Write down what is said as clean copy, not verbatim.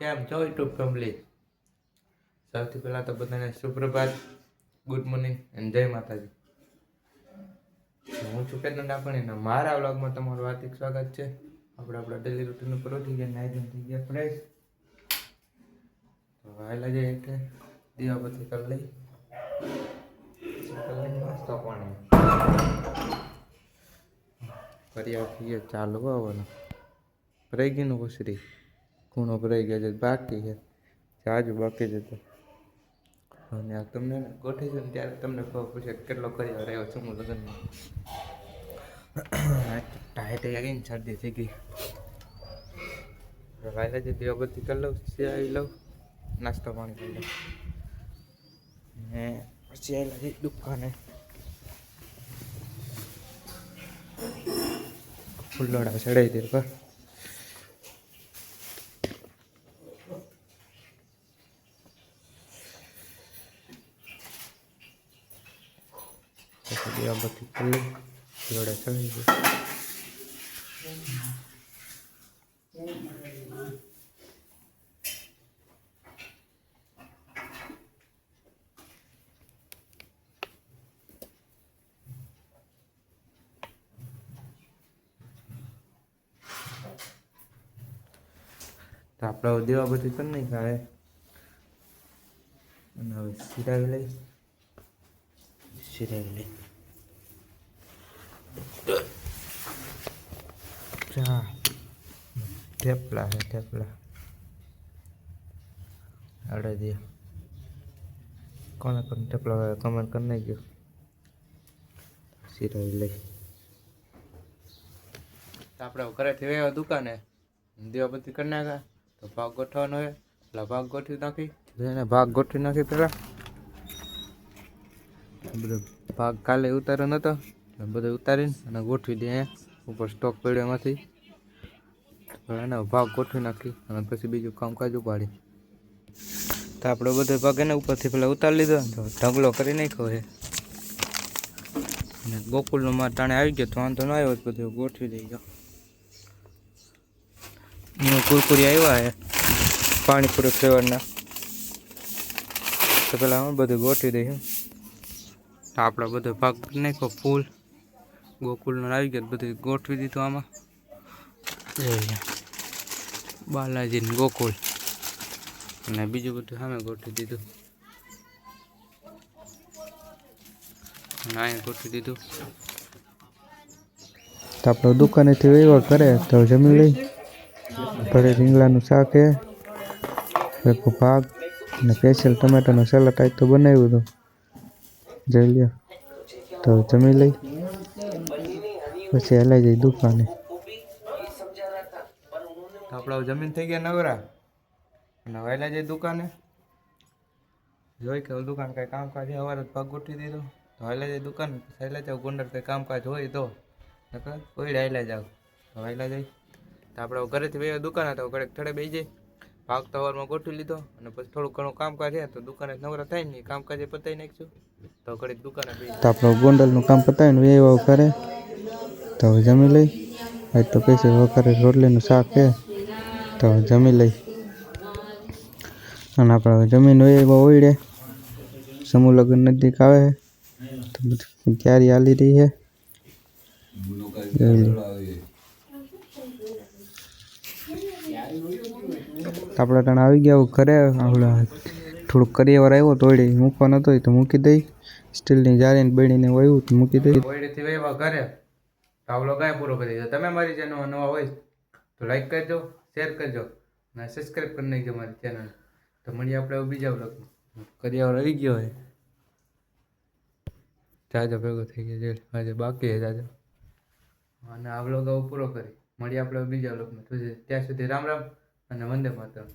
કેમ છો YouTube family? સૌથી પહેલાં તો બધાને સુપ્રભાત, ગુડ મોર્નિંગ એન્ડ જય માતાજી. હું છું કેતન ડાપણીને મારા વ્લોગમાં તમારું હાર્દિક સ્વાગત છે. આપણે આપણા ડેલી રૂટીન ઉપર ઉઠી ગયા, નાઈ થઈ ગયા ફ્રેશ. તો વહેલા જઈએ એટલે દીવાબત્તી કરી લઈ નાસ્તો પાણી કરી આપીએ ચાલુ આવવાનું ભરાઈ ગયું કુસરી ખૂણો ભરાઈ ગયા છે, બાકી છે જાજુ બાકી છે. તો અને તમને ગોઠવી છે ને ત્યારે તમને ખબર પડશે કેટલો કરી રહ્યો છું હું લગ્નમાં. ટાઈટ આવી ને શરદી થઈ ગઈ. વાયલા જે દીવાબત્તી કરી લઉં, આવી લઉં, નાસ્તો પાણી કરી લઉં ને પછી આવેલા છે દુકાને. ફૂલોડા ચડાવી દે પર દીવાબત્તી કરી લઈ, ફૂલોડા ચડાવી દે. તો આપણે દીવાબત્તી કરી નહીં ખાય અને હવે સિરાવી લઈ થેપલા છે, થેપલા અડદિયા. કોને કોને થેપલા કમેન્ટ કરી નાખજો. સિરાવી લઈ તો આપણે ઘરેથી આવ્યા દુકાને, દીવાબત્તી કરી નાખ્યા. તો ભાગ ગોઠવવાનો હોય એટલે ભાગ ગોઠવી નાખી, એને ભાગ ગોઠવી નાખી. પેલા બધો ભાગ કાલે ઉતાર્યો નતો, બધો ઉતારીને અને ગોઠવી દે અહીંયા ઉપર સ્ટોક પડ્યો એમાંથી. એને ભાગ ગોઠવી નાખી અને પછી બીજું કામકાજ ઉપાડી. તો આપણે બધો ભાગ એને ઉપરથી પેલા ઉતારી લીધો, તો ઢગલો કરી નાખ્યો છે. અને ગોકુલનો માં ટાણે આવી ગયો તો વાંધો ન આવ્યો, બધું ગોઠવી દઈ ગયો. કુરકુરી આવ્યા છે પાણીપુરી ફ્લેવરના, તો પેલા અમે બધું ગોઠવી દઈએ. આપણે બધો ભાગ કરી નાખ્યો ફૂલ ગોકુલનો આવી ગયો, બધું ગોઠવી દીધું આમાં. બાલાજી ને ગોકુલ અને બીજું બધું સામે ગોઠવી દીધું અને અહીંયા ગોઠવી દીધું. તો આપણે દુકાનેથી વહીવટ કરે તો જમી લઈ. ભરે રીંગણાનું શાક છે, એક ભાગ અને સ્પેશિયલ ટમેટાનું સલાડ આજ તો બનાવ્યું હતું, જોઈ લ્યો. તો જમી લઈ પછી હલાઈ જાય દુકાને. આપણે જમીન થઈ ગયા નવરા અને વહેલા જાય દુકાને. જોઈ કે દુકાન કાંઈ કામકાજ સવારે ભાગ ગોઠવી દીધો, તો વહેલા જાય દુકાન. વહેલા જાવ ગોંડર કંઈ કામકાજ હોય તો કોઈ વહેલા જાવ તો વહેલા જાય. તો આપણે ઘરેથી બે દુકાન હતા, ઘરે થડે બેસી જાય. ભાગ તો સવારમાં ગોઠવી લીધો અને પછી થોડું ઘણું કામકાજ છે તો દુકાને નવરા થાય ને કામકાજ પતાવી નાખશું. તો ઘડીક દુકાને બેસી. તો આપણે ગોંડલનું કામ પતાવીને વેવા કરે તો જમી લઈ. આજ તો કઈ છે વઘારે રોટલીનું શાક છે, તો જમી લઈ. અને આપણે જમીન વેવા ઓળે સમૂહ લગ્ન નજીક આવે તો બધી ક્યારે હાલી રહી છે. આપણા ટાણા આવી ગયા ઘરે. આપણા થોડુંક કરિયાવર આવ્યો તો ઓળી મૂકવાનો હતો તો મૂકી દઈ. સ્ટીલની જાળીને બેડીને વાવ્યું તો મૂકી દઈ. ઓળીથી વહેવા ઘરે તો આવડો કાંઈ પૂરો કરી દીધો. તમે મારી ચેનલ નવા હોય તો લાઈક કરજો, શેર કરજો અને સબસ્ક્રાઈબ કરી નાખજો મારી ચેનલ. તો મળીએ આપણે બીજા બ્લોગમાં. કરિયાવર આવી ગયો હોય જાજો ભેગો થઈ ગયો છે, આજે બાકી છે જાજો. અને આ બ્લોગ પૂરો કરી મળીએ આપણે બીજા બ્લોગમાં. ત્યાં સુધી રામ રામ અને વંદે માતરમ.